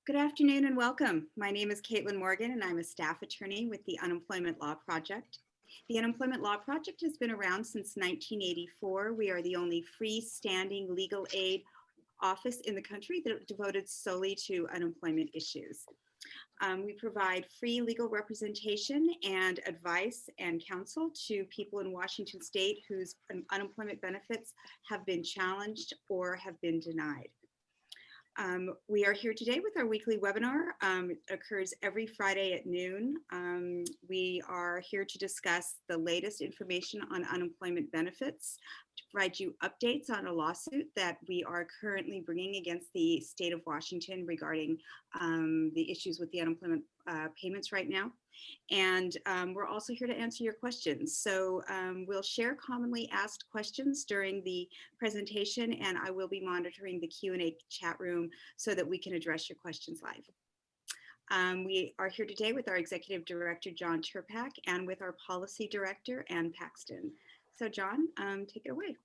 Good afternoon and welcome. My name is Caitlin Morgan and I'm a staff attorney with the Unemployment Law Project. The Unemployment Law Project has been around since 1984. We are the only freestanding legal aid office in the country that devoted solely to unemployment issues. We provide free legal representation and advice and counsel to people in Washington state whose unemployment benefits have been challenged or have been denied. We are here today with our weekly webinar. It occurs every Friday at noon. We are here to discuss the latest information on unemployment benefits, to provide you updates on a lawsuit that we are currently bringing against the state of Washington regarding the issues with the unemployment payments right now. And we're also here to answer your questions. So we'll share commonly asked questions during the presentation, and I will be monitoring the Q&A chat room so that we can address your questions live. We are here today with our Executive Director, John Turpak, and with our Policy Director, Ann Paxton. So John, take it away.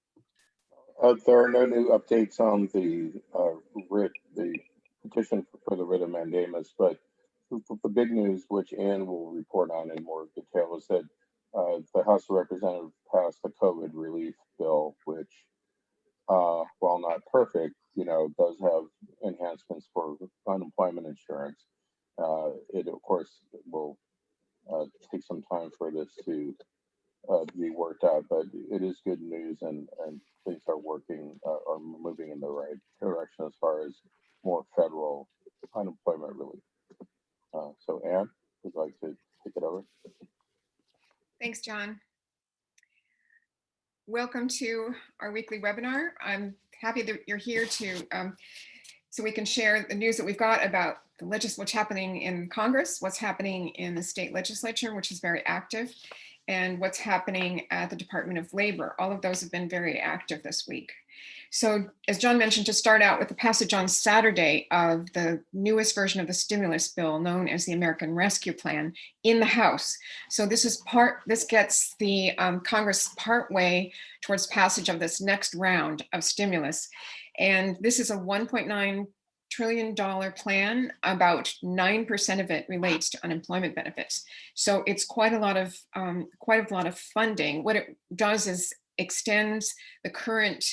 There are no new updates on the petition for the writ of mandamus, but the big news, which Ann will report on in more detail, is that the House of Representatives passed the COVID relief bill, which, while not perfect, does have enhancements for unemployment insurance. It, of course, will take some time for this to be worked out, but it is good news, and things are moving in the right direction as far as more federal unemployment relief. So Ann, would you like to take it over? Thanks, John. Welcome to our weekly webinar. I'm happy that you're here so we can share the news that we've got about what's happening in Congress, what's happening in the state legislature, which is very active, and what's happening at the Department of Labor. All of those have been very active this week. So as John mentioned, to start out with the passage on Saturday of the newest version of the stimulus bill known as the American Rescue Plan in the House. So this gets the Congress partway towards passage of this next round of stimulus. And this is a $1.9 trillion plan. About 9% of it relates to unemployment benefits. So it's quite a lot of funding. What it does is extends the current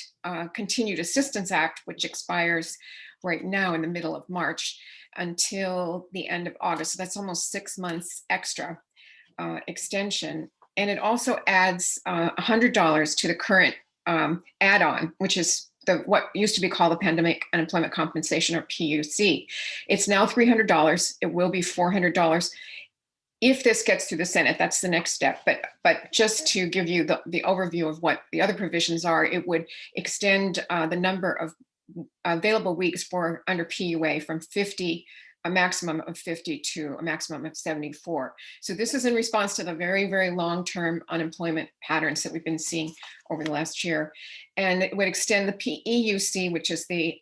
Continued Assistance Act, which expires right now in the middle of March, until the end of August. So that's almost 6 months extra extension. And it also adds $100 to the current add-on, which is what used to be called the Pandemic Unemployment Compensation, or PUC. It's now $300. It will be $400 if this gets through the Senate. That's the next step. But just to give you the overview of what the other provisions are, it would extend the number of available weeks for under PUA from 50, a maximum of 50, to a maximum of 74. So this is in response to the very, very long-term unemployment patterns that we've been seeing over the last year. And it would extend the PEUC, which is the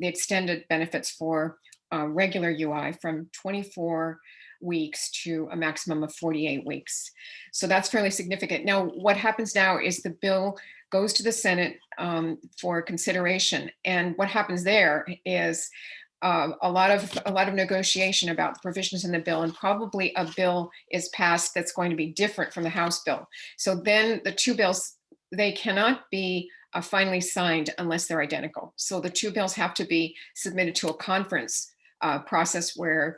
extended benefits for regular UI, from 24 weeks to a maximum of 48 weeks. So that's fairly significant. Now, what happens now is the bill goes to the Senate for consideration. And what happens there is a lot of negotiation about the provisions in the bill, and probably a bill is passed that's going to be different from the House bill. So then the two bills, they cannot be finally signed unless they're identical. So the two bills have to be submitted to a conference process where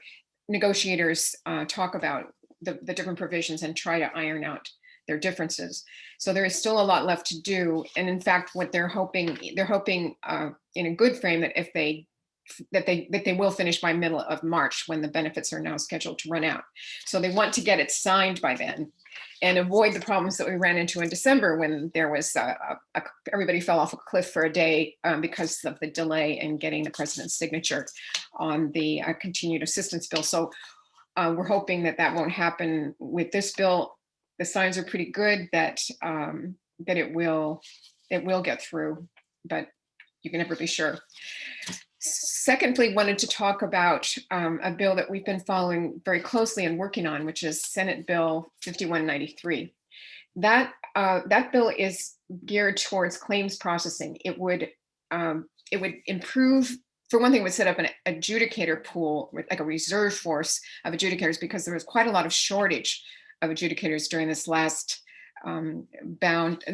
negotiators talk about the different provisions and try to iron out their differences. So there is still a lot left to do. And in fact, what they're hoping in a good frame that they will finish by middle of March, when the benefits are now scheduled to run out. So they want to get it signed by then and avoid the problems that we ran into in December, when there was everybody fell off a cliff for a day because of the delay in getting the president's signature on the continued assistance bill. So we're hoping that won't happen with this bill. The signs are pretty good that it will get through, but you can never be sure. Secondly, wanted to talk about a bill that we've been following very closely and working on, which is Senate Bill 5193. That bill is geared towards claims processing. It would improve for one thing, would set up an adjudicator pool, like a reserve force of adjudicators, because there was quite a lot of shortage of adjudicators during this last bout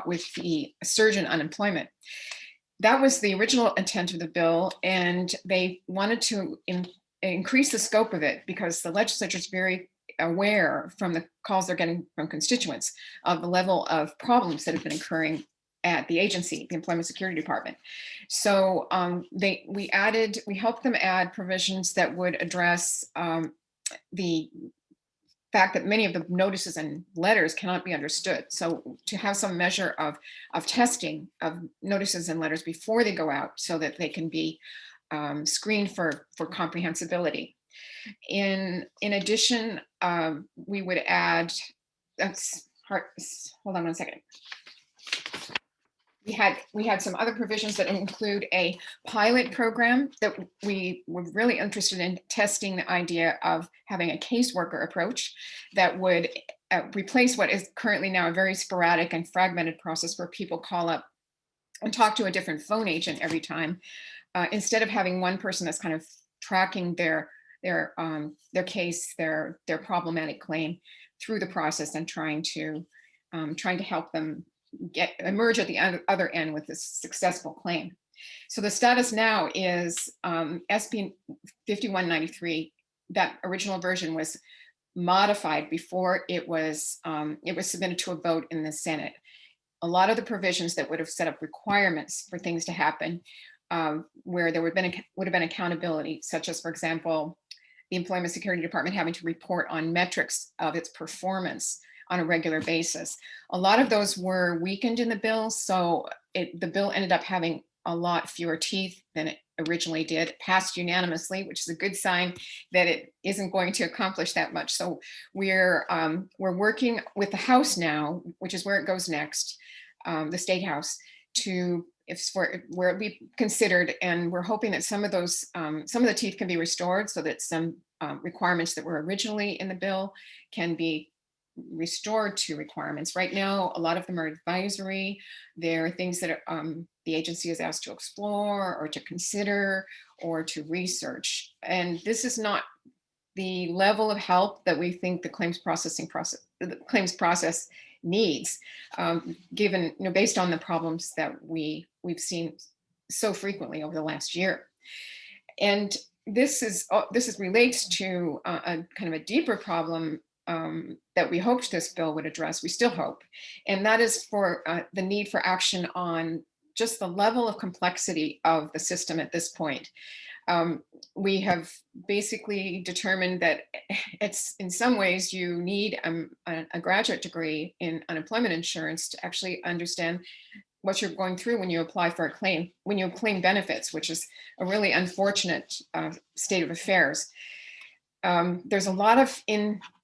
with the surge in unemployment. That was the original intent of the bill, and they wanted to increase the scope of it because the legislature is very aware from the calls they're getting from constituents of the level of problems that have been occurring at the agency, the Employment Security Department. So we helped them add provisions that would address the fact that many of the notices and letters cannot be understood. So to have some measure of testing of notices and letters before they go out so that they can be screened for comprehensibility. In addition, we would add, hold on one second. We had some other provisions that include a pilot program that we were really interested in testing the idea of having a caseworker approach that would replace what is currently now a very sporadic and fragmented process where people call up and talk to a different phone agent every time, instead of having one person that's kind of tracking their case, their problematic claim through the process and trying to help them emerge at the other end with a successful claim. So the status now is SB 5193. That original version was modified before it was submitted to a vote in the Senate. A lot of the provisions that would have set up requirements for things to happen, where there would have been accountability, such as, for example, the Employment Security Department having to report on metrics of its performance on a regular basis. A lot of those were weakened in the bill, so the bill ended up having a lot fewer teeth than it originally did. It passed unanimously, which is a good sign that it isn't going to accomplish that much. So we're working with the House now, which is where it goes next, the State House, where it be considered, and we're hoping that some of the teeth can be restored so that some requirements that were originally in the bill can be restored to requirements. Right now, a lot of them are advisory. They're things that the agency is asked to explore or to consider or to research. And this is not the level of help that we think the claims process needs, given, based on the problems that we've seen so frequently over the last year. And this relates to a kind of a deeper problem that we hoped this bill would address. We still hope, and that is for the need for action on just the level of complexity of the system at this point. We have basically determined that it's, in some ways, you need a graduate degree in unemployment insurance to actually understand what you're going through when you apply for a claim, when you claim benefits, which is a really unfortunate state of affairs. There's a lot of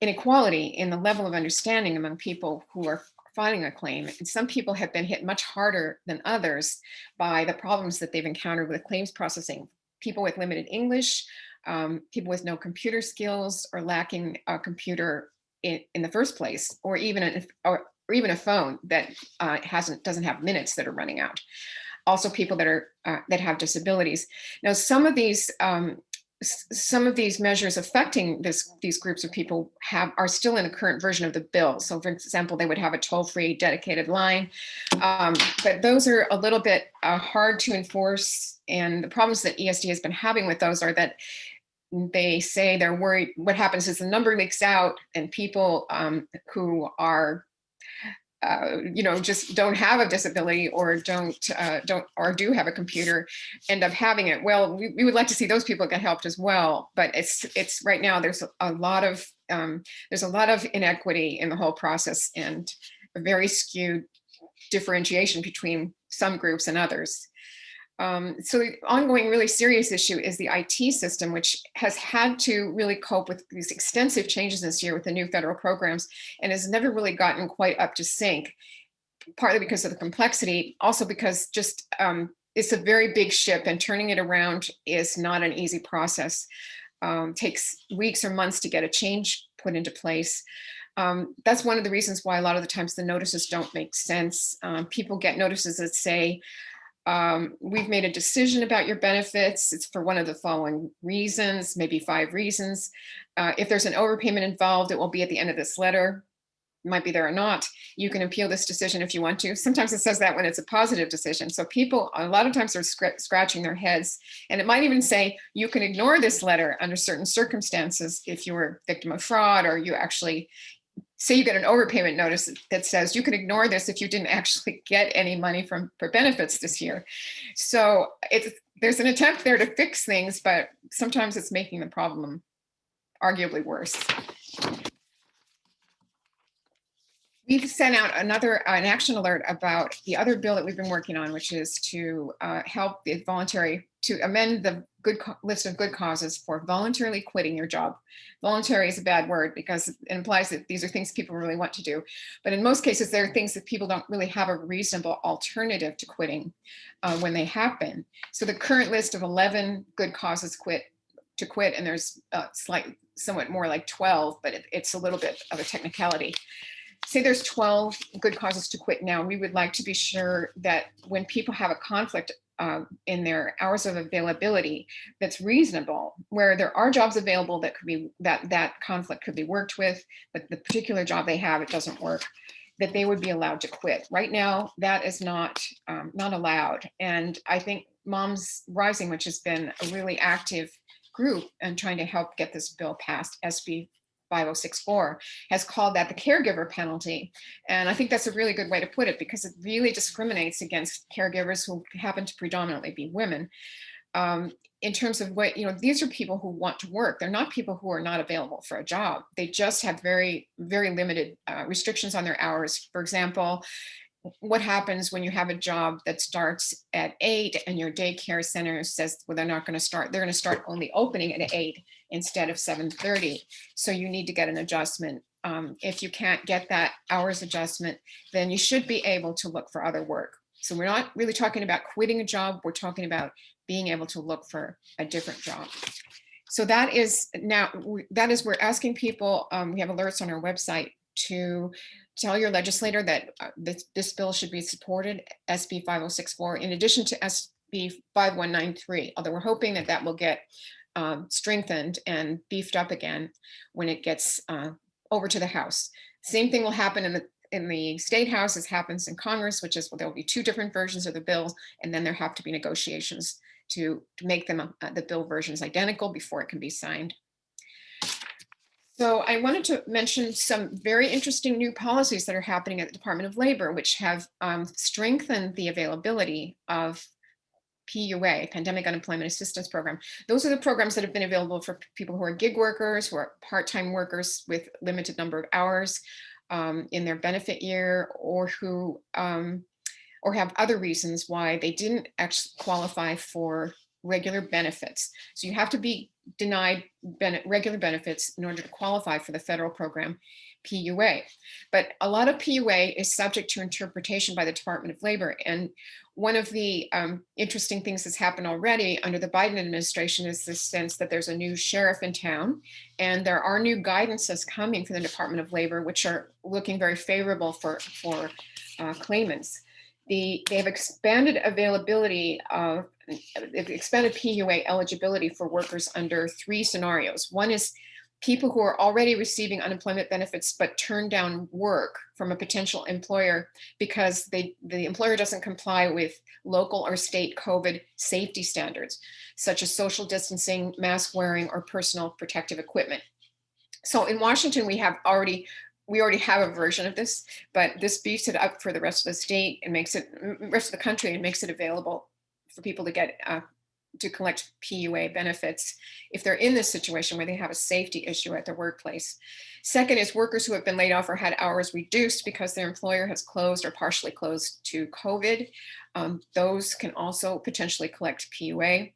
inequality in the level of understanding among people who are filing a claim. And some people have been hit much harder than others by the problems that they've encountered with claims processing. People with limited English, people with no computer skills or lacking a computer in the first place, or even a phone that doesn't have minutes that are running out. Also, people that have disabilities. Now, some of these measures affecting these groups of people are still in the current version of the bill. So, for example, they would have a toll-free dedicated line, but those are a little bit hard to enforce. And the problems that ESD has been having with those are that they say they're worried. What happens is the number leaks out, and people who are just don't have a disability or do have a computer end up having it. Well, we would like to see those people get helped as well, but it's right now there's a lot of inequity in the whole process and a very skewed differentiation between some groups and others. So the ongoing really serious issue is the IT system, which has had to really cope with these extensive changes this year with the new federal programs and has never really gotten quite up to sync, partly because of the complexity, also because just it's a very big ship and turning it around is not an easy process. Takes weeks or months to get a change put into place. That's one of the reasons why a lot of the times the notices don't make sense. People get notices that say, We've made a decision about your benefits. It's for one of the following reasons, maybe 5 reasons. If there's an overpayment involved, it will be at the end of this letter. It might be there or not. You can appeal this decision if you want to. Sometimes it says that when it's a positive decision. So people, a lot of times, are scratching their heads. And it might even say you can ignore this letter under certain circumstances if you were a victim of fraud, or you actually say you get an overpayment notice that says you can ignore this if you didn't actually get any money for benefits this year. So there's an attempt there to fix things, but sometimes it's making the problem arguably worse. We've sent out an action alert about the other bill that we've been working on, which is to help the to amend the list of good causes for voluntarily quitting your job. Voluntary is a bad word because it implies that these are things people really want to do. But in most cases, there are things that people don't really have a reasonable alternative to quitting when they happen. So the current list of 11 good causes to quit, and there's somewhat more like 12, but it's a little bit of a technicality. Say there's 12 good causes to quit now. We would like to be sure that when people have a conflict in their hours of availability that's reasonable, where there are jobs available that could be that conflict could be worked with, but the particular job they have, it doesn't work, that they would be allowed to quit. Right now, that is not allowed. And I think Moms Rising, which has been a really active group and trying to help get this bill passed, SB 5064, has called that the caregiver penalty. And I think that's a really good way to put it, because it really discriminates against caregivers who happen to predominantly be women. In terms of what, these are people who want to work. They're not people who are not available for a job. They just have very, very limited restrictions on their hours. For example, what happens when you have a job that starts at 8 and your daycare center says, well, they're going to start only opening at 8 instead of 7:30. So you need to get an adjustment. If you can't get that hours adjustment, then you should be able to look for other work. So we're not really talking about quitting a job. We're talking about being able to look for a different job. So we're asking people, we have alerts on our website to tell your legislator that this bill should be supported, SB 5064, in addition to SB 5193, although we're hoping that will get strengthened and beefed up again when it gets over to the House. Same thing will happen in the State House as happens in Congress, which is, well, there'll be 2 different versions of the bill, and then there have to be negotiations to make them the bill versions identical before it can be signed. So I wanted to mention some very interesting new policies that are happening at the Department of Labor, which have strengthened the availability of PUA, Pandemic Unemployment Assistance Program. Those are the programs that have been available for people who are gig workers, who are part-time workers with limited number of hours in their benefit year, or who or have other reasons why they didn't actually qualify for regular benefits. So you have to be denied regular benefits in order to qualify for the federal program PUA. But a lot of PUA is subject to interpretation by the Department of Labor. And one of the interesting things that's happened already under the Biden administration is this sense that there's a new sheriff in town, and there are new guidances coming from the Department of Labor, which are looking very favorable for claimants. They have expanded availability of, they've expanded PUA eligibility for workers under 3 scenarios. One is people who are already receiving unemployment benefits but turn down work from a potential employer because the employer doesn't comply with local or state COVID safety standards, such as social distancing, mask wearing, or personal protective equipment. So in Washington, we already have a version of this, but this beefs it up for the rest of the state and rest of the country, and makes it available for people to get to collect PUA benefits if they're in this situation where they have a safety issue at their workplace. Second is workers who have been laid off or had hours reduced because their employer has closed or partially closed to COVID. Those can also potentially collect PUA.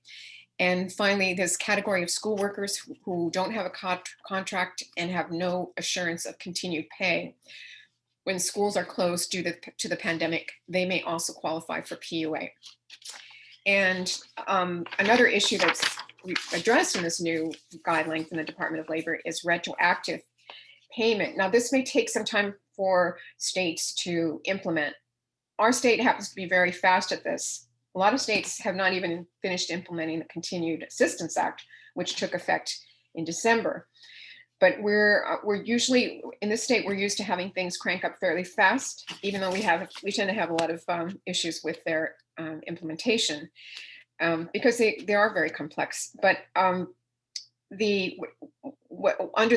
And finally, this category of school workers who don't have a contract and have no assurance of continued pay. When schools are closed due to the pandemic, they may also qualify for PUA. And another issue that's addressed in this new guideline from the Department of Labor is retroactive payment. Now, this may take some time for states to implement. Our state happens to be very fast at this. a lot of states have not even finished implementing the Continued Assistance Act, which took effect in December. But we're usually in this state, we're used to having things crank up fairly fast, even though we tend to have a lot of issues with their implementation because they are very complex. But under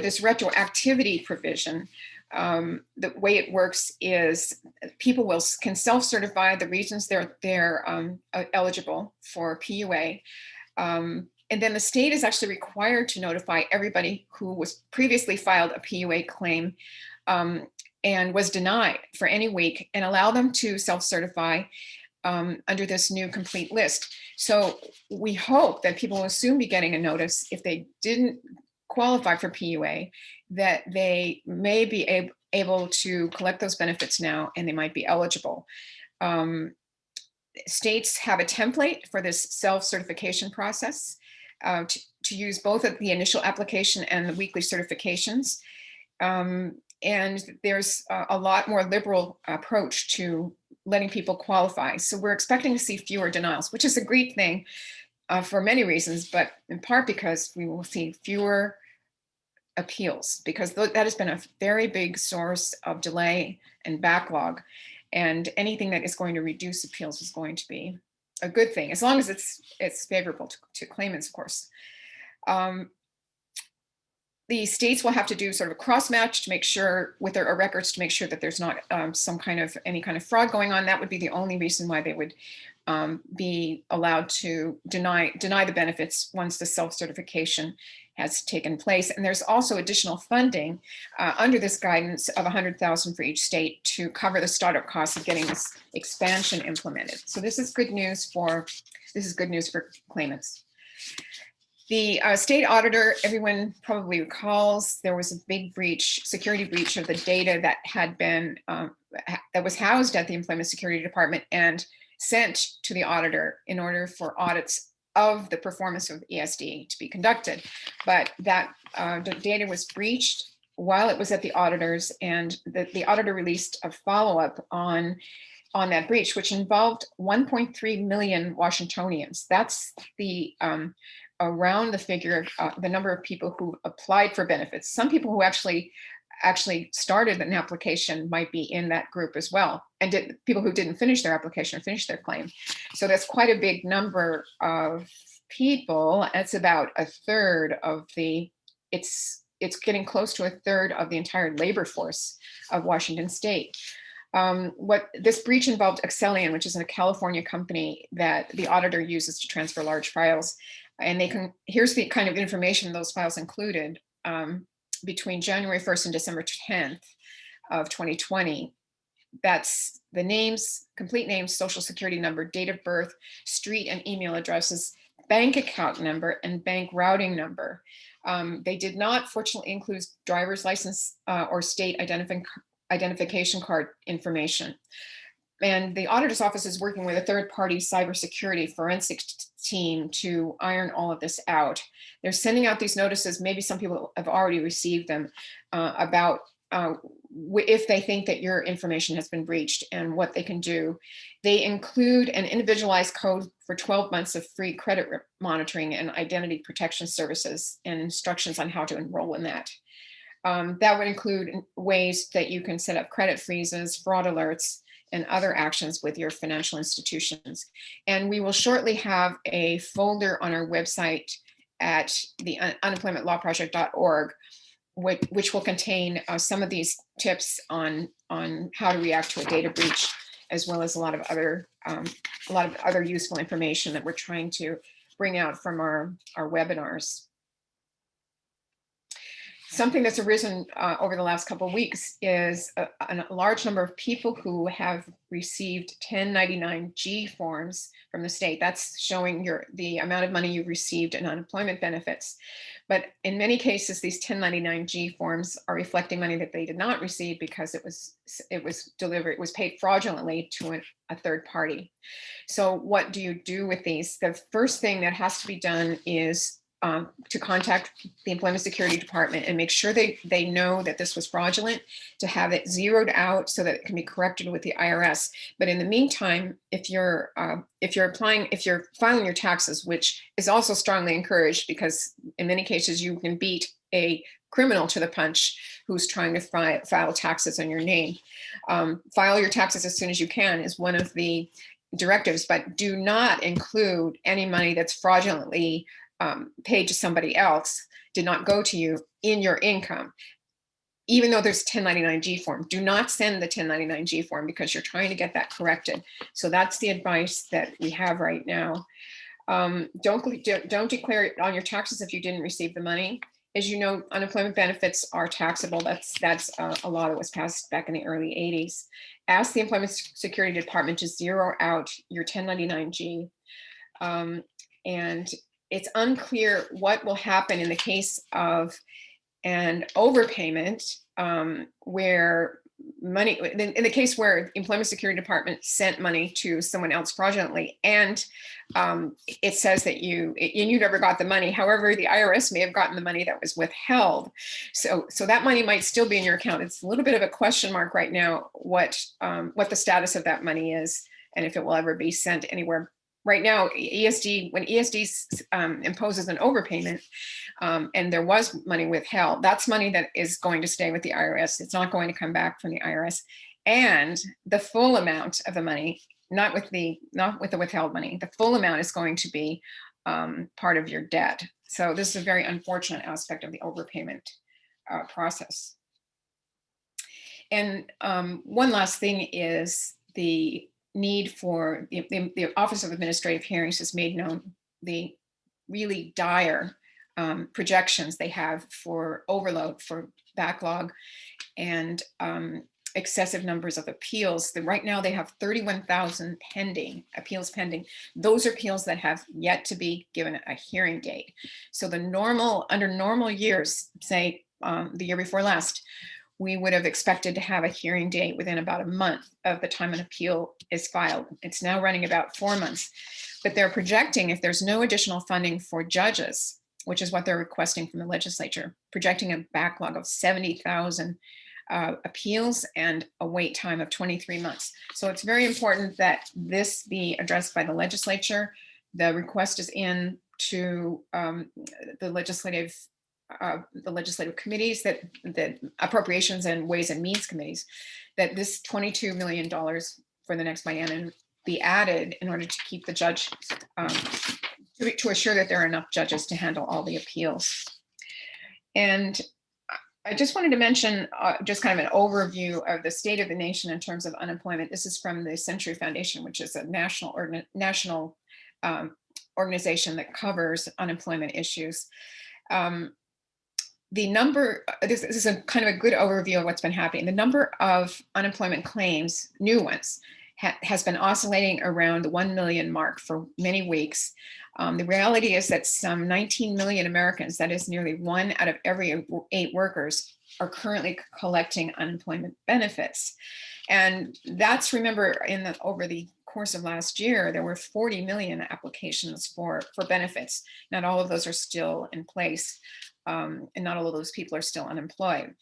this retroactivity provision, the way it works is people can self-certify the reasons they're eligible for PUA. And then the state is actually required to notify everybody who was previously filed a PUA claim and was denied for any week, and allow them to self-certify under this new complete list. So we hope that people will soon be getting a notice if they didn't qualify for PUA, that they may be able to collect those benefits now, and they might be eligible. States have a template for this self-certification process to use both at the initial application and the weekly certifications. And there's a lot more liberal approach to letting people qualify. So we're expecting to see fewer denials, which is a great thing for many reasons, but in part because we will see fewer appeals, because that has been a very big source of delay and backlog. And anything that is going to reduce appeals is going to be a good thing, as long as it's favorable to claimants, of course. The states will have to do sort of a cross match to make sure with their records to make sure that there's not any kind of fraud going on. That would be the only reason why they would be allowed to deny the benefits once the self-certification has taken place. And there's also additional funding under this guidance of $100,000 for each state to cover the startup costs of getting this expansion implemented. So this is good news for claimants. The state auditor, everyone probably recalls, there was a big security breach of the data that had been, that was housed at the Employment Security Department and sent to the auditor in order for audits of the performance of ESD to be conducted. But that the data was breached while it was at the auditors, and the auditor released a follow-up on that breach, which involved 1.3 million Washingtonians. That's the around the figure of the number of people who applied for benefits. Some people who actually started an application might be in that group as well, and people who didn't finish their application or finish their claim. So that's quite a big number of people. It's about a third of it's getting close to a third of the entire labor force of Washington State. What this breach involved Excellion, which is a California company that the auditor uses to transfer large files. And here's the kind of information those files included between January 1st and December 10th of 2020. That's the names, complete names, social security number, date of birth, street and email addresses, bank account number, and bank routing number. They did not, fortunately, include driver's license or state identification card information. And the auditor's office is working with a third-party cybersecurity forensics team to iron all of this out. They're sending out these notices. Maybe some people have already received them about if they think that your information has been breached and what they can do. They include an individualized code for 12 months of free credit monitoring and identity protection services, and instructions on how to enroll in that. That would include ways that you can set up credit freezes, fraud alerts, and other actions with your financial institutions. And we will shortly have a folder on our website at the unemploymentlawproject.org, which will contain some of these tips on how to react to a data breach, as well as a lot of other useful information that we're trying to bring out from our webinars. Something that's arisen over the last couple of weeks is a large number of people who have received 1099-G forms from the state. That's showing the amount of money you've received in unemployment benefits. But in many cases, these 1099-G forms are reflecting money that they did not receive because it was paid fraudulently to a third party. So what do you do with these? The first thing that has to be done is to contact the Employment Security Department and make sure they know that this was fraudulent, to have it zeroed out so that it can be corrected with the IRS. But in the meantime, if you're filing your taxes, which is also strongly encouraged, because in many cases you can beat a criminal to the punch who's trying to file taxes on your name. File your taxes as soon as you can is one of the directives, but do not include any money that's fraudulently paid to somebody else, did not go to you, in your income. Even though there's 1099-G form, do not send the 1099-G form, because you're trying to get that corrected. So that's the advice that we have right now. Don't declare it on your taxes if you didn't receive the money. As you know, unemployment benefits are taxable. That's a law that was passed back in the early 80s. Ask the Employment Security Department to zero out your 1099-G. And it's unclear what will happen in the case of an overpayment, where money, in the case where the Employment Security Department sent money to someone else fraudulently, and it says that you never got the money. However, the IRS may have gotten the money that was withheld. So that money might still be in your account. It's a little bit of a question mark right now what the status of that money is, and if it will ever be sent anywhere. Right now, when ESD imposes an overpayment, and there was money withheld, that's money that is going to stay with the IRS. It's not going to come back from the IRS. And the full amount of the money, not with the withheld money, the full amount is going to be part of your debt. So this is a very unfortunate aspect of the overpayment process. And one last thing is the need for the Office of Administrative Hearings has made known the really dire projections they have for overload, for backlog, and excessive numbers of appeals. Right now they have 31,000 appeals pending. Those are appeals that have yet to be given a hearing date. So under normal years, say the year before last, we would have expected to have a hearing date within about a month of the time an appeal is filed. It's now running about 4 months, but they're projecting, if there's no additional funding for judges, which is what they're requesting from the legislature, projecting a backlog of 70,000 appeals and a wait time of 23 months. So it's very important that this be addressed by the legislature. The request is in to the legislative committees, that appropriations and ways and means committees, that this $22 million for the next biennium be added in order to keep the judge, to assure that there are enough judges to handle all the appeals. And I just wanted to mention just kind of an overview of the state of the nation in terms of unemployment. This is from the Century Foundation, which is a national organization that covers unemployment issues. This is a kind of a good overview of what's been happening. The number of unemployment claims, new ones, has been oscillating around the 1 million mark for many weeks. The reality is that some 19 million Americans, that is nearly 1 out of every 8 workers, are currently collecting unemployment benefits. And that's, remember, over the course of last year, there were 40 million applications for benefits. Not all of those are still in place, and not all of those people are still unemployed.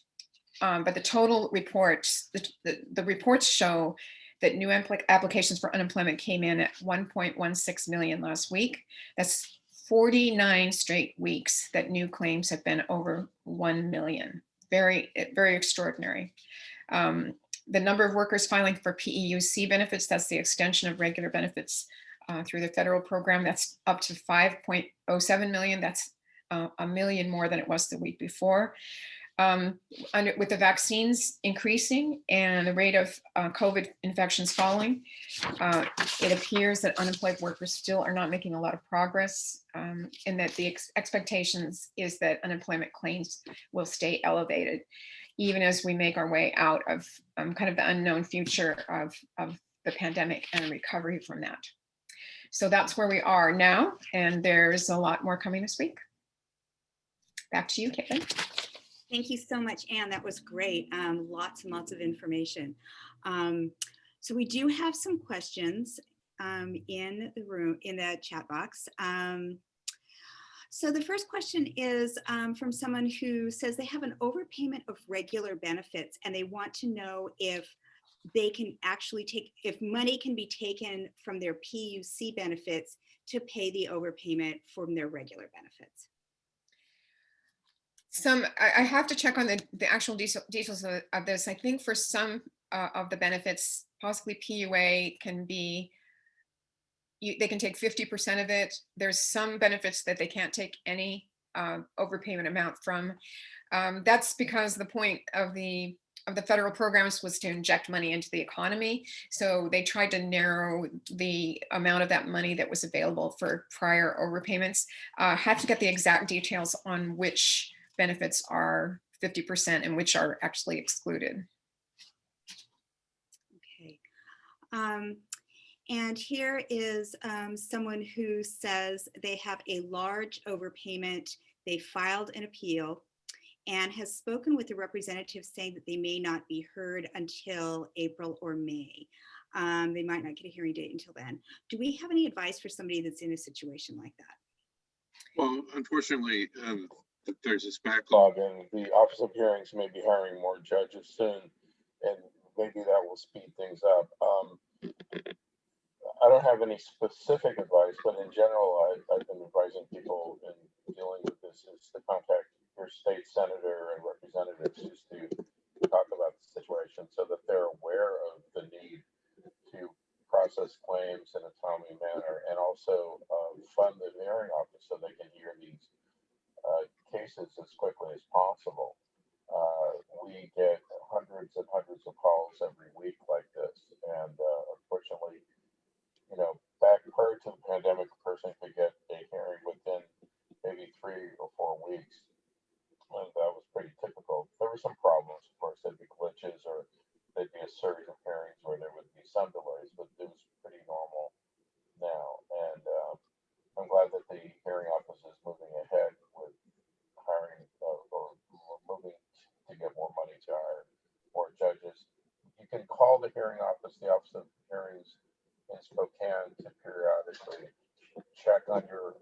But the total reports, the reports show that new applications for unemployment came in at 1.16 million last week. That's 49 straight weeks that new claims have been over 1 million. Very, very extraordinary. The number of workers filing for PEUC benefits, that's the extension of regular benefits through the federal program, that's up to 5.07 million. That's a million more than it was the week before. With the vaccines increasing and the rate of COVID infections falling, it appears that unemployed workers still are not making a lot of progress, and that the expectations is that unemployment claims will stay elevated, even as we make our way out of kind of the unknown future of the pandemic and recovery from that. So that's where we are now, and there's a lot more coming this week. Back to you, Caitlin. Thank you so much, Anne. That was great. Lots and lots of information. So we do have some questions in the room, in the chat box. So the first question is from someone who says they have an overpayment of regular benefits and they want to know if they can actually if money can be taken from their PUC benefits to pay the overpayment from their regular benefits. I have to check on the actual details of this. I think for some of the benefits, possibly PUA can be, they can take 50% of it. There's some benefits that they can't take any overpayment amount from. That's because the point of the federal programs was to inject money into the economy. So they tried to narrow the amount of that money that was available for prior overpayments. Have to get the exact details on which benefits are 50% and which are actually excluded. Okay. And here is someone who says they have a large overpayment. They filed an appeal and has spoken with the representative saying that they may not be heard until April or May. They might not get a hearing date until then. Do we have any advice for somebody that's in a situation like that? Well, unfortunately, there's this backlog. And the Office of Hearings may be hiring more judges soon, and maybe that will speed things up. I don't have any specific advice, but in general, I've been advising people in dealing with this is to contact your state senator and representatives just to talk about the situation so that they're aware of the need to process claims in a timely manner and also fund the hearing office so they can hear these cases as quickly as possible. We get hundreds and hundreds of calls every week like this, and unfortunately, back prior to the pandemic, a person could get a hearing within maybe 3 or 4 weeks, and that was pretty typical. There were some problems, of course. There'd be glitches, or there'd be a series of hearings where there would be some delays, but it was pretty normal now. And I'm glad that the hearing office is moving ahead with hiring or moving to get more money to hire more judges. You can call the hearing office, the Office of Hearings in Spokane, to periodically check on your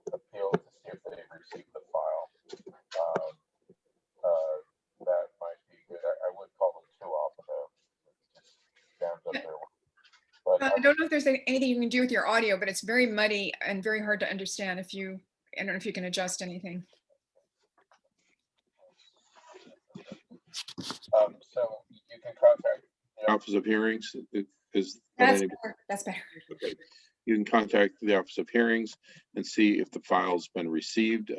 appeal to see if they've received the file. That might be good. I would call them too often, though. It just jams up their work. But I don't know if there's anything you can do with your audio, but it's very muddy and very hard to understand. I don't know if you can adjust anything. So you can contact the Office of Hearings is That's better. That's better. okay. You can contact the Office of Hearings and see if the file's been received.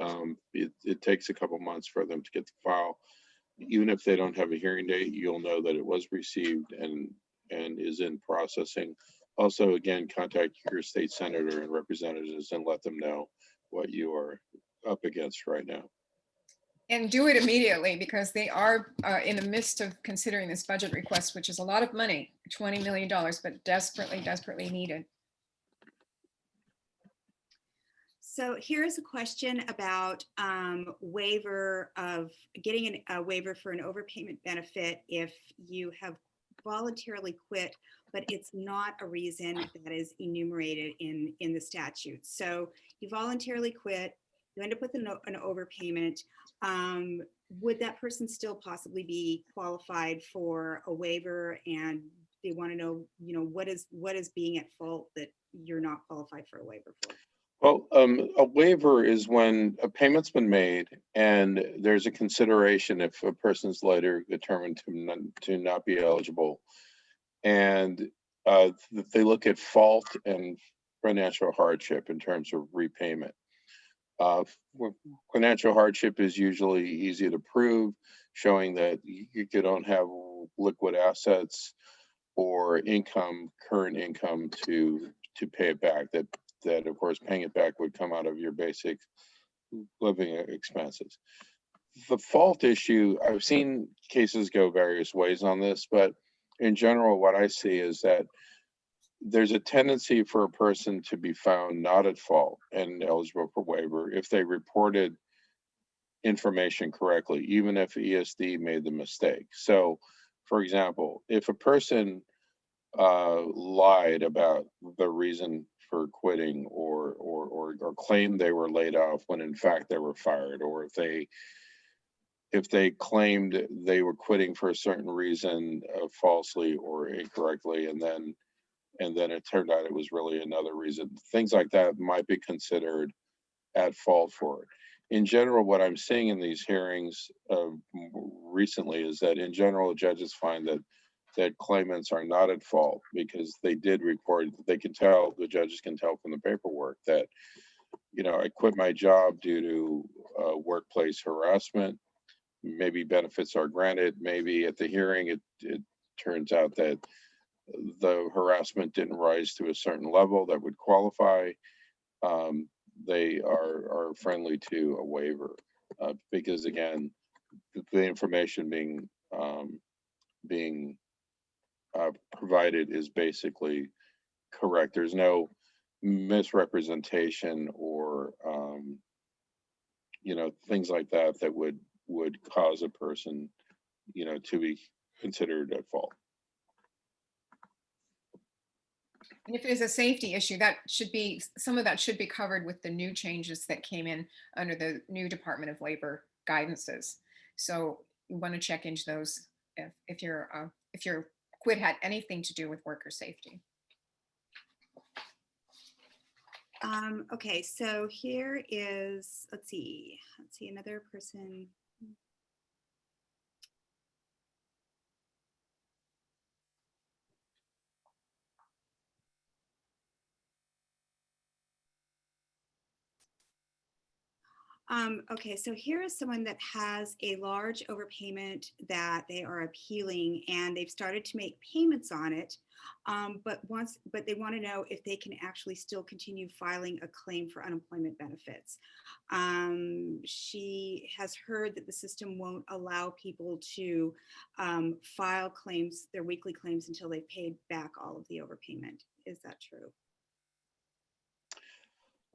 It takes a couple months for them to get the file. Even if they don't have a hearing date, you'll know that it was received and is in processing. Also, again, contact your state senator and representatives and let them know what you are up against right now. And do it immediately, because they are in the midst of considering this budget request, which is a lot of money, $20 million, but desperately, desperately needed. So here's a question about waiver of getting a waiver for an overpayment benefit if you have voluntarily quit, but it's not a reason that is enumerated in the statute. So you voluntarily quit, you end up with an overpayment. Would that person still possibly be qualified for a waiver? And they want to know, what is being at fault that you're not qualified for a waiver for? Well, a waiver is when a payment's been made and there's a consideration if a person's later determined to not be eligible. And they look at fault and financial hardship in terms of repayment. Financial hardship is usually easy to prove, showing that you don't have liquid assets or current income to pay it back. That of course paying it back would come out of your basic living expenses. The fault issue, I've seen cases go various ways on this, but in general, what I see is that there's a tendency for a person to be found not at fault and eligible for waiver if they reported information correctly, even if ESD made the mistake. So, for example, if a person lied about the reason for quitting or claimed they were laid off when in fact they were fired, or if they claimed they were quitting for a certain reason falsely or incorrectly, and then it turned out it was really another reason. Things like that might be considered at fault for it. In general, what I'm seeing in these hearings recently is that in general, judges find that claimants are not at fault because they did report. They can tell, the judges can tell from the paperwork that, I quit my job due to workplace harassment. Maybe benefits are granted. Maybe at the hearing, it turns out that the harassment didn't rise to a certain level that would qualify. They are friendly to a waiver because, again, the information being provided is basically correct. There's no misrepresentation or things like that that would cause a person to be considered at fault. And if it is a safety issue, some of that should be covered with the new changes that came in under the new Department of Labor guidances. So you want to check into those if your quit had anything to do with worker safety. Okay, so here is, let's see, another person. Okay, so here is someone that has a large overpayment that they are appealing, and they've started to make payments on it. But they want to know if they can actually still continue filing a claim for unemployment benefits. She has heard that the system won't allow people to file claims, their weekly claims, until they've paid back all of the overpayment. Is that true?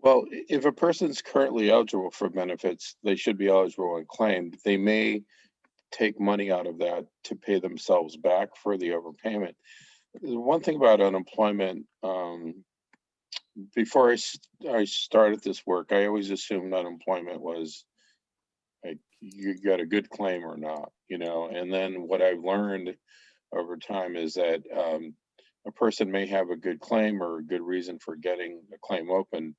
Well, if a person's currently eligible for benefits, they should be eligible and claimed. They may take money out of that to pay themselves back for the overpayment. The one thing about unemployment, before I started this work, I always assumed unemployment was like you got a good claim or not, and then what I've learned over time is that a person may have a good claim or a good reason for getting a claim open,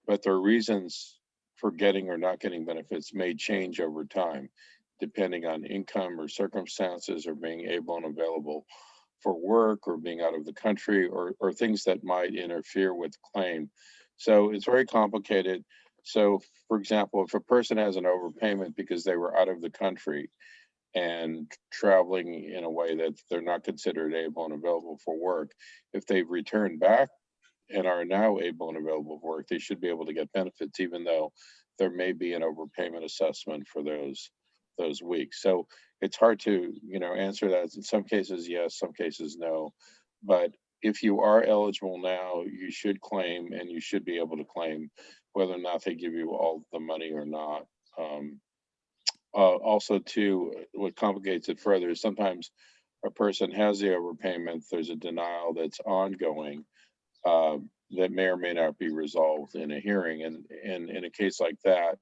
but their reasons for getting or not getting benefits may change over time, depending on income or circumstances or being able and available for work or being out of the country or things that might interfere with claim. So it's very complicated. So, for example, if a person has an overpayment because they were out of the country and traveling in a way that they're not considered able and available for work, if they've returned back and are now able and available for work, they should be able to get benefits, even though there may be an overpayment assessment for those weeks. So it's hard to answer that. In some cases, yes, some cases, no. But if you are eligible now, you should claim, and you should be able to claim whether or not they give you all the money or not. Also, too, what complicates it further is sometimes a person has the overpayment, there's a denial that's ongoing, that may or may not be resolved in a hearing. And in a case like that,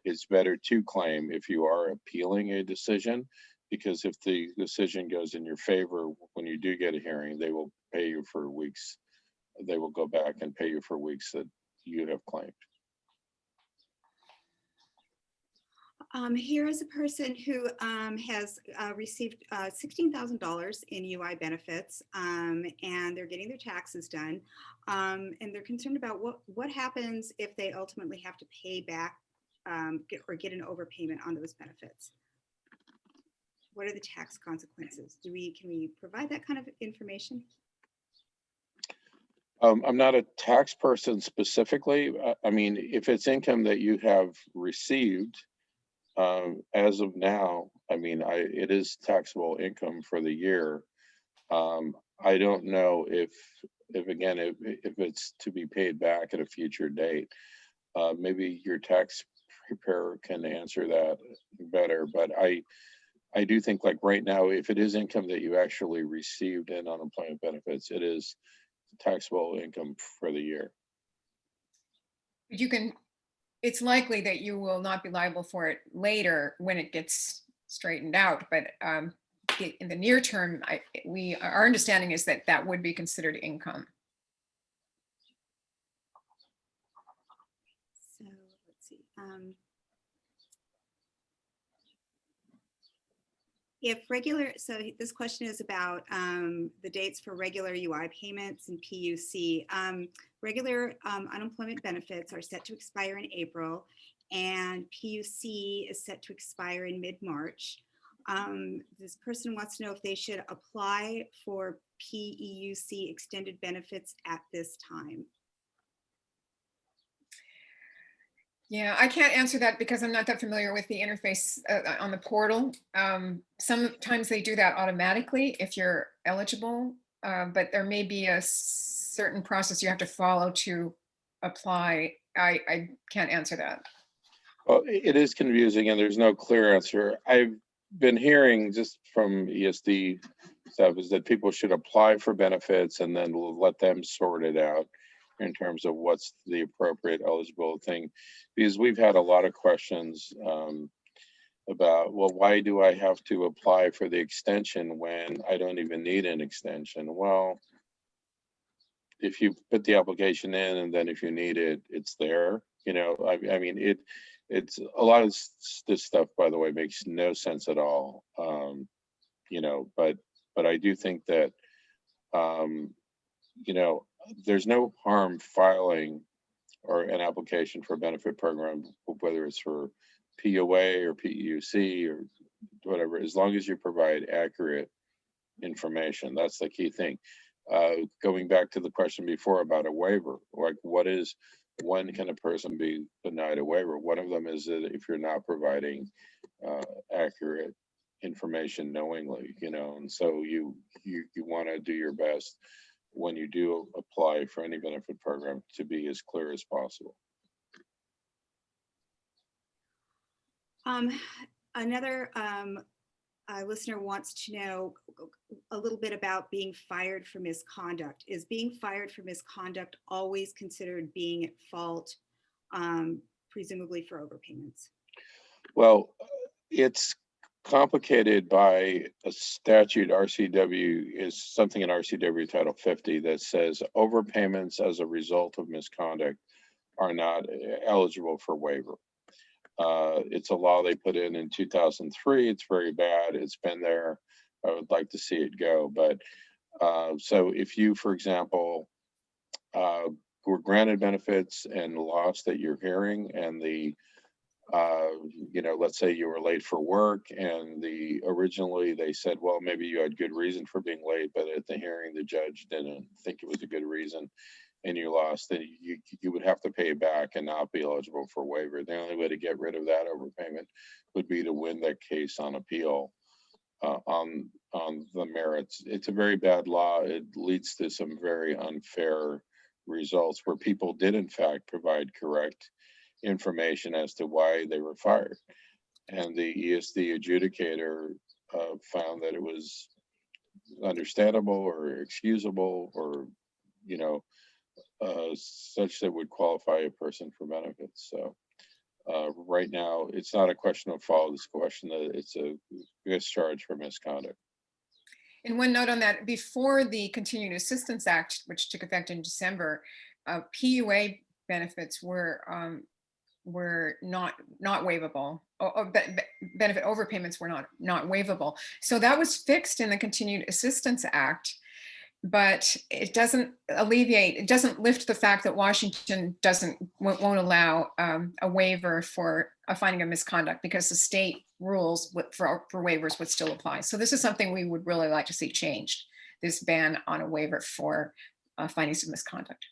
it's better to claim if you are appealing a decision, because if the decision goes in your favor, when you do get a hearing, they will pay you for weeks. They will go back and pay you for weeks that you have claimed. Here is a person who has received $16,000 in UI benefits, and they're getting their taxes done, and they're concerned about what happens if they ultimately have to pay back get an overpayment on those benefits. What are the tax consequences? Can we provide that kind of information? I'm not a tax person specifically. I mean, if it's income that you have received, as of now, I mean, it is taxable income for the year. I don't know if it's to be paid back at a future date. Maybe your tax preparer can answer that better, but I do think, like right now, if it is income that you actually received in unemployment benefits, it is taxable income for the year. You can, it's likely that you will not be liable for it later when it gets straightened out, but in the near term, our understanding is that that would be considered income. So let's see. If regular, so this question is about the dates for regular UI payments and PUC. Regular unemployment benefits are set to expire in April, and PUC is set to expire in mid-March. This person wants to know if they should apply for PEUC extended benefits at this time. Yeah, I can't answer that because I'm not that familiar with the interface on the portal. Sometimes they do that automatically if you're eligible, but there may be a certain process you have to follow to apply. I can't answer that. Well, it is confusing and there's no clear answer. I've been hearing just from ESD stuff is that people should apply for benefits and then we'll let them sort it out in terms of what's the appropriate eligible thing. Because we've had a lot of questions about, well, why do I have to apply for the extension when I don't even need an extension? Well, if you put the application in and then if you need it, it's there. You know, I mean, it's a lot of this stuff, by the way, makes no sense at all. You know, but I do think that, you know, there's no harm filing or an application for a benefit program, whether it's for POA or PEUC or whatever, as long as you provide accurate information. That's the key thing. Going back to the question before about a waiver, like when can a person be denied a waiver? One of them is that if you're not providing accurate information knowingly, you know, and so you want to do your best when you do apply for any benefit program to be as clear as possible. Another listener wants to know a little bit about being fired for misconduct. Is being fired for misconduct always considered being at fault, presumably for overpayments? Well, it's complicated by a statute. RCW is something in RCW Title 50 that says overpayments as a result of misconduct are not eligible for waiver. It's a law they put in 2003. It's very bad. It's been there. I would like to see it go. But so if you, for example, were granted benefits and lost that you're hearing, and the you know, let's say you were late for work and originally they said, well, maybe you had good reason for being late, but at the hearing, the judge didn't think it was a good reason and you lost, then you would have to pay it back and not be eligible for waiver. The only way to get rid of that overpayment would be to win that case on appeal on the merits. It's a very bad law. It leads to some very unfair results where people did in fact provide correct information as to why they were fired, and the ESD adjudicator found that it was understandable or excusable or, you know, such that would qualify a person for benefits. So right now it's not a question of fault, it's a question that it's a discharge for misconduct. And one note on that, before the Continuing Assistance Act, which took effect in December, PUA benefits were not waivable. Benefit overpayments were not waivable. So that was fixed in the Continued Assistance Act, but it doesn't alleviate, it doesn't lift the fact that Washington won't allow a waiver for a finding of misconduct because the state rules for waivers would still apply. So this is something we would really like to see changed, this ban on a waiver for findings of misconduct.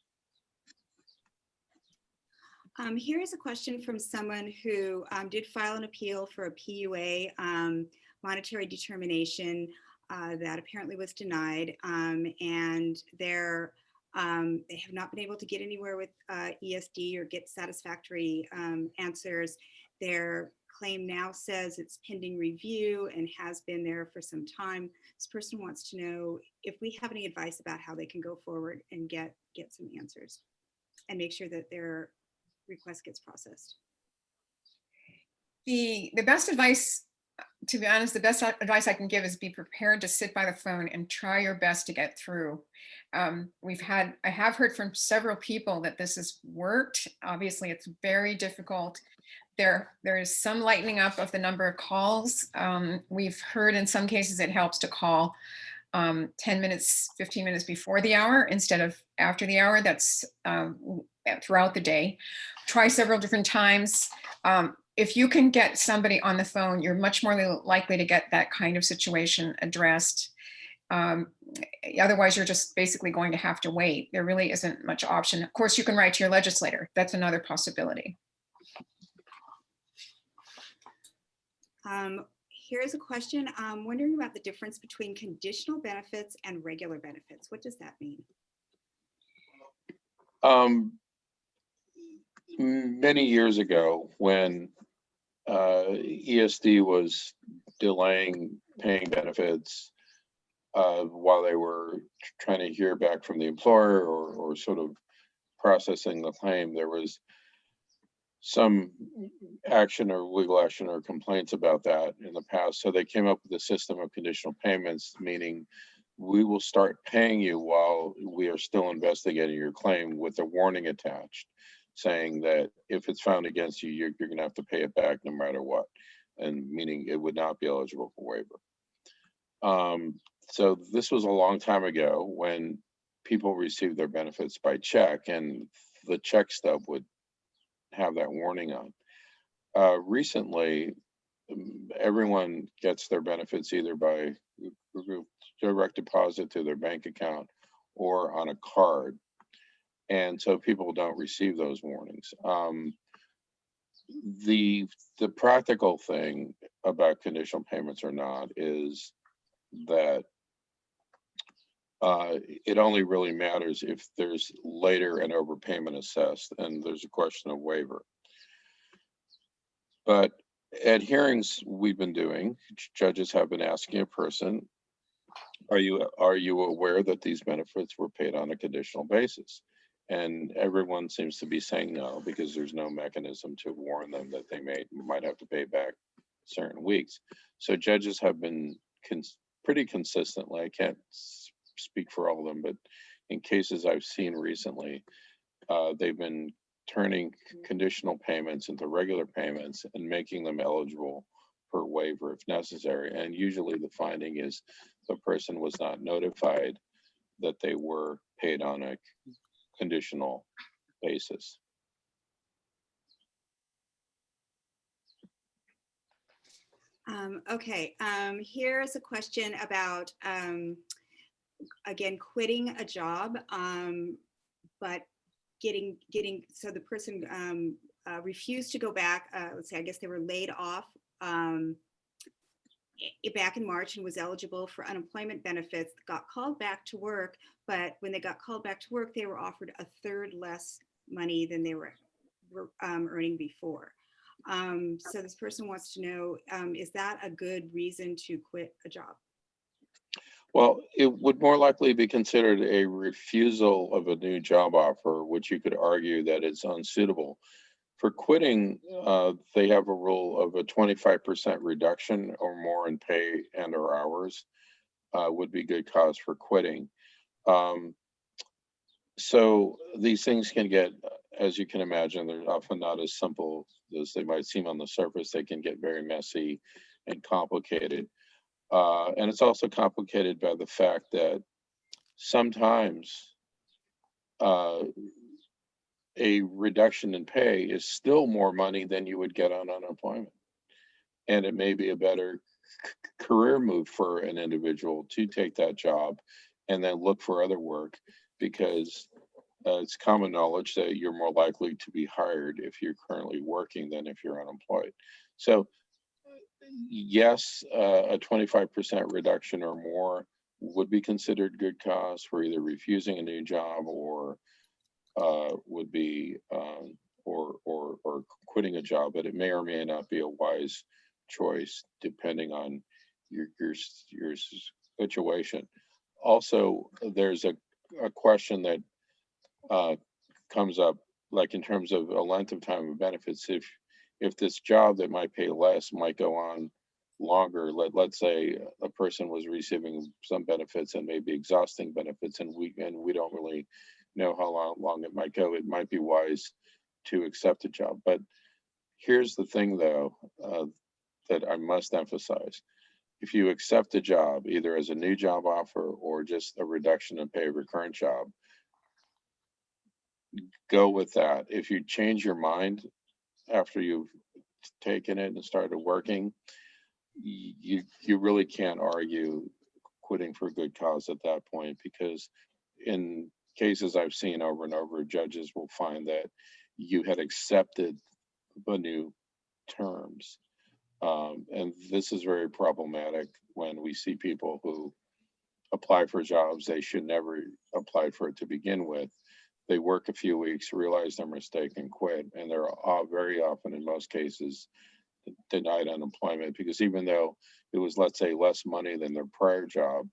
Here is a question from someone who did file an appeal for a PUA monetary determination that apparently was denied, and they have not been able to get anywhere with ESD or get satisfactory answers. Their claim now says it's pending review and has been there for some time. This person wants to know if we have any advice about how they can go forward and get some answers and make sure that their request gets processed. The best advice, to be honest, the best advice I can give is be prepared to sit by the phone and try your best to get through. I have heard from several people that this has worked. Obviously, it's very difficult. There is some lightening up of the number of calls. We've heard in some cases it helps to call 10 minutes, 15 minutes before the hour instead of after the hour. That's throughout the day. Try several different times. If you can get somebody on the phone, you're much more likely to get that kind of situation addressed. Otherwise, you're just basically going to have to wait. There really isn't much option. Of course, you can write to your legislator. That's another possibility. Here's a question. I'm wondering about the difference between conditional benefits and regular benefits. What does that mean? Many years ago, when ESD was delaying paying benefits while they were trying to hear back from the employer or sort of processing the claim, there was some action or legal action or complaints about that in the past. So they came up with a system of conditional payments, meaning we will start paying you while we are still investigating your claim, with a warning attached saying that if it's found against you, you're going to have to pay it back no matter what, and meaning it would not be eligible for waiver. So this was a long time ago when people received their benefits by check, and the check stub would have that warning on. Recently, everyone gets their benefits either by direct deposit to their bank account or on a card. And so people don't receive those warnings. The practical thing about conditional payments or not is that it only really matters if there's later an overpayment assessed and there's a question of waiver. But at hearings we've been doing, judges have been asking a person, are you aware that these benefits were paid on a conditional basis? And everyone seems to be saying no, because there's no mechanism to warn them that they might have to pay back certain weeks. So judges have been pretty consistently, I can't speak for all of them, but in cases I've seen recently, they've been turning conditional payments into regular payments and making them eligible for waiver if necessary. And usually the finding is the person was not notified that they were paid on a conditional basis. Okay, here's a question about, again, quitting a job, but so the person refused to go back. Let's say, I guess they were laid off back in March and was eligible for unemployment benefits, got called back to work, but when they got called back to work, they were offered a third less money than they were earning before. So this person wants to know, is that a good reason to quit a job? Well, it would more likely be considered a refusal of a new job offer, which you could argue that it's unsuitable. For quitting, they have a rule of a 25% reduction or more in pay and or hours would be good cause for quitting. So these things can get, as you can imagine, they're often not as simple as they might seem on the surface. They can get very messy and complicated. And it's also complicated by the fact that sometimes a reduction in pay is still more money than you would get on unemployment. And it may be a better career move for an individual to take that job and then look for other work, because it's common knowledge that you're more likely to be hired if you're currently working than if you're unemployed. So yes, a 25% reduction or more would be considered good cause for either refusing a new job or would be or quitting a job, but it may or may not be a wise choice depending on your situation. Also, there's a question that comes up like in terms of a length of time of benefits, if this job that might pay less might go on longer, let's say a person was receiving some benefits and maybe exhausting benefits, and we don't really know how long it might go, it might be wise to accept a job. But here's the thing though, that I must emphasize. If you accept a job, either as a new job offer or just a reduction in pay of your current job, go with that. If you change your mind after you've taken it and started working, you really can't argue quitting for a good cause at that point, because in cases I've seen over and over, judges will find that you had accepted the new terms. And this is very problematic when we see people who apply for jobs they should never apply for it to begin with. They work a few weeks, realize their mistake, and quit. And they're very often, in most cases, denied unemployment because even though it was, let's say, less money than their prior job,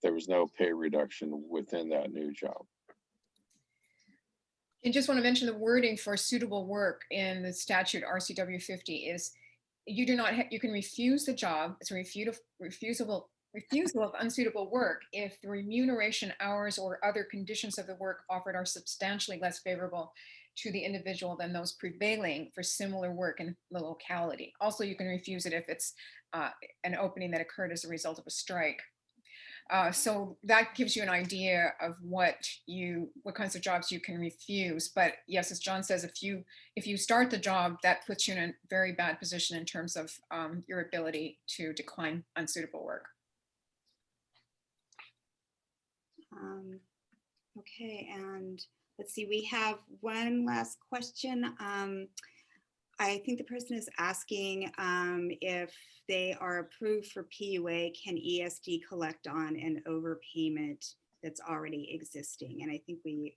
there was no pay reduction within that new job. I just want to mention the wording for suitable work in the statute RCW 50 is you do not you can refuse the job. It's a refusal of unsuitable work if the remuneration, hours, or other conditions of the work offered are substantially less favorable to the individual than those prevailing for similar work in the locality. Also, you can refuse it if it's an opening that occurred as a result of a strike. So that gives you an idea of what kinds of jobs you can refuse. But yes, as John says, if you start the job, that puts you in a very bad position in terms of your ability to decline unsuitable work. Okay, and let's see, we have one last question. I think the person is asking if they are approved for PUA, can ESD collect on an overpayment that's already existing? And I think we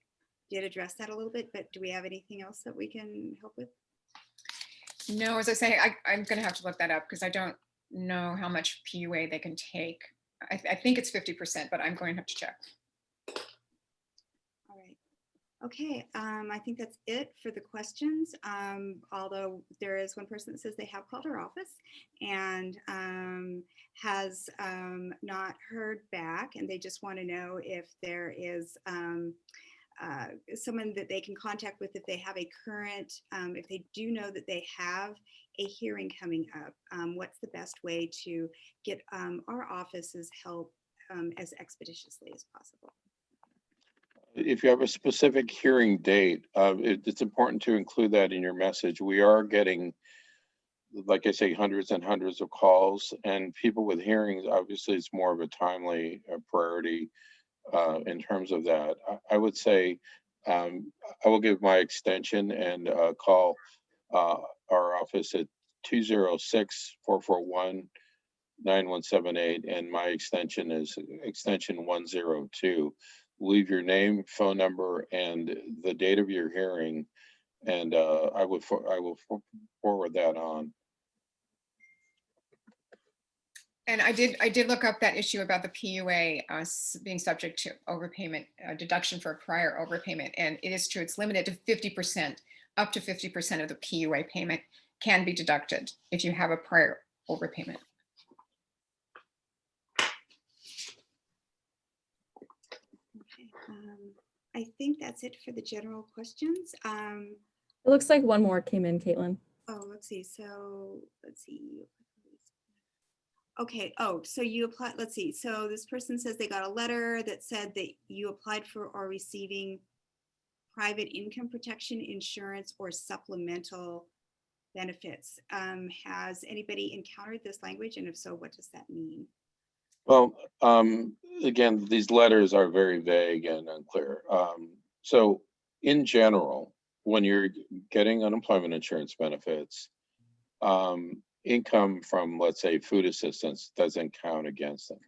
did address that a little bit, but do we have anything else that we can help with? No, as I say, I'm going to have to look that up because I don't know how much PUA they can take. I think it's 50%, but I'm going to have to check. All right. Okay, I think that's it for the questions. Although there is one person that says they have called our office and has not heard back, and they just want to know if there is someone that they can contact with if they have a current, if they do know that they have a hearing coming up, what's the best way to get our office's help as expeditiously as possible? If you have a specific hearing date, it's important to include that in your message. We are getting, like I say, hundreds and hundreds of calls, and people with hearings, obviously it's more of a timely priority in terms of that. I would say I will give my extension and call our office at 206-441-9178, and my extension is extension 102. Leave your name, phone number, and the date of your hearing, and I will forward that on. And I did look up that issue about the PUA being subject to overpayment, deduction for a prior overpayment, and it is true. It's limited to 50%. Up to 50% of the PUA payment can be deducted if you have a prior overpayment. I think that's it for the general questions. It looks like one more came in, Caitlin. Oh, let's see. So let's see. Okay. Oh, so you applied. Let's see. So this person says they got a letter that said that you applied for or receiving private income protection insurance or supplemental benefits. Has anybody encountered this language? And if so, what does that mean? Well, again, these letters are very vague and unclear. So in general, when you're getting unemployment insurance benefits, income from, let's say, food assistance doesn't count against them.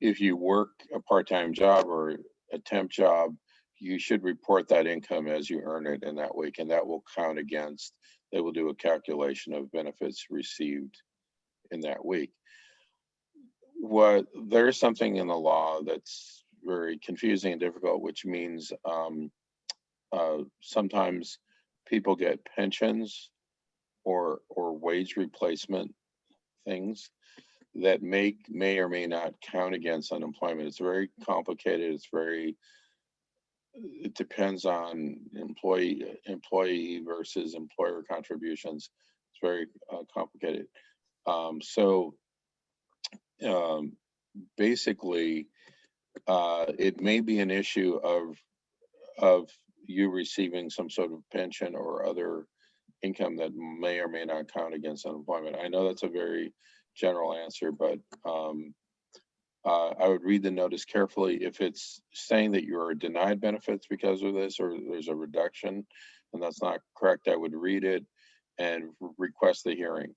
If you work a part-time job or a temp job, you should report that income as you earn it in that week, and that will count against, they will do a calculation of benefits received in that week. There's something in the law that's very confusing and difficult, which means sometimes people get pensions or wage replacement things that may or may not count against unemployment. It's very complicated. It depends on employee versus employer contributions. It's very complicated. Basically, it may be an issue of you receiving some sort of pension or other income that may or may not count against unemployment. I know that's a very general answer, but I would read the notice carefully. If it's saying that you are denied benefits because of this, or there's a reduction, and that's not correct, I would read it and request the hearing.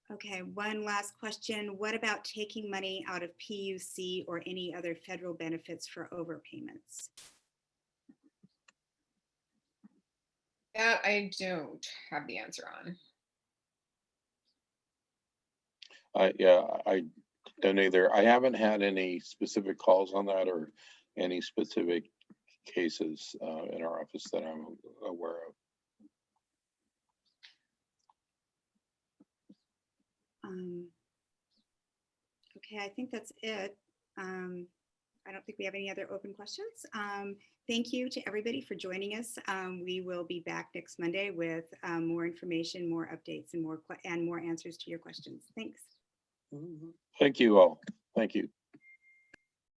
Okay, one last question. What about taking money out of PUC or any other federal benefits for overpayments? That I don't have the answer on. Yeah, I don't either. I haven't had any specific calls on that or any specific cases in our office that I'm aware of. Okay, I think that's it. I don't think we have any other open questions. Thank you to everybody for joining us. We will be back next Monday with more information, more updates, and more answers to your questions. Thanks. Thank you all. Thank you.